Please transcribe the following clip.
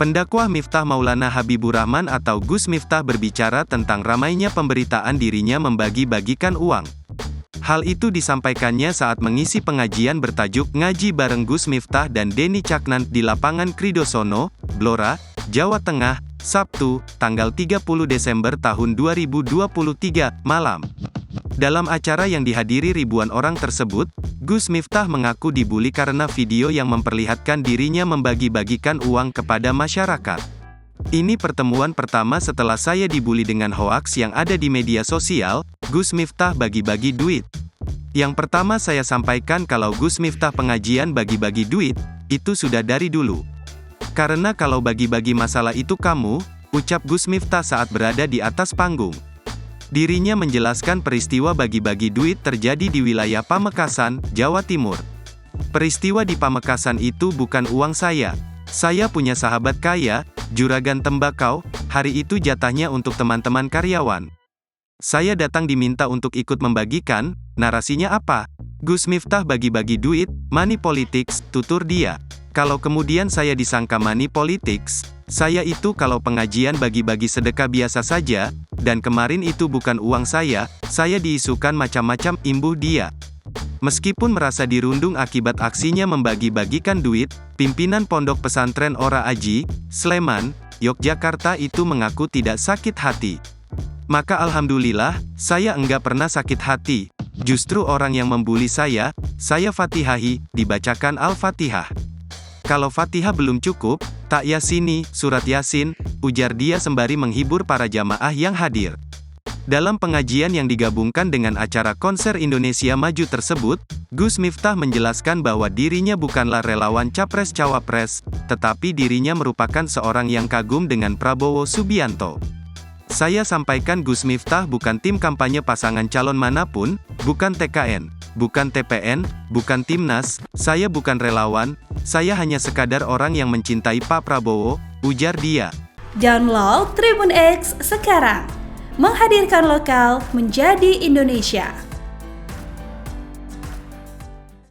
Pendakwah Miftah Maulana Habibur Rahman atau Gus Miftah berbicara tentang ramainya pemberitaan dirinya membagi-bagikan uang. Hal itu disampaikannya saat mengisi pengajian bertajuk Ngaji Bareng Gus Miftah dan Denny Caknan di lapangan Kridosono, Blora, Jawa Tengah, Sabtu, tanggal 30 Desember tahun 2023, malam. Dalam acara yang dihadiri ribuan orang tersebut, Gus Miftah mengaku dibully karena video yang memperlihatkan dirinya membagi-bagikan uang kepada masyarakat. Ini pertemuan pertama setelah saya dibully dengan hoaks yang ada di media sosial, Gus Miftah bagi-bagi duit. Yang pertama saya sampaikan kalau Gus Miftah pengajian bagi-bagi duit, itu sudah dari dulu. Karena kalau bagi-bagi masalah itu kamu, ucap Gus Miftah saat berada di atas panggung. Dirinya menjelaskan peristiwa bagi-bagi duit terjadi di wilayah Pamekasan, Jawa Timur. Peristiwa di Pamekasan itu bukan uang saya. Saya punya sahabat kaya, juragan tembakau, hari itu jatahnya untuk teman-teman karyawan. Saya datang diminta untuk ikut membagikan, narasinya apa? Gus Miftah bagi-bagi duit, money politics, tutur dia. Kalau kemudian saya disangka money politics, saya itu kalau pengajian bagi-bagi sedekah biasa saja, dan kemarin itu bukan uang saya diisukan macam-macam, imbuh dia. Meskipun merasa dirundung akibat aksinya membagi-bagikan duit, pimpinan Pondok Pesantren Ora Aji, Sleman, Yogyakarta itu mengaku tidak sakit hati. Maka alhamdulillah, saya enggak pernah sakit hati. Justru orang yang membuli saya fatihahi, dibacakan Al-Fatihah. Kalau Fatihah belum cukup, tak yasini, surat Yasin, ujar dia sembari menghibur para jamaah yang hadir. Dalam pengajian yang digabungkan dengan acara konser Indonesia Maju tersebut, Gus Miftah menjelaskan bahwa dirinya bukanlah relawan Capres-Cawapres, tetapi dirinya merupakan seorang yang kagum dengan Prabowo Subianto. Saya sampaikan Gus Miftah bukan tim kampanye pasangan calon manapun, bukan TKN, bukan TPN, bukan Timnas, saya bukan relawan, saya hanya sekadar orang yang mencintai Pak Prabowo, ujar dia. Download Tribun X sekarang, menghadirkan lokal menjadi Indonesia.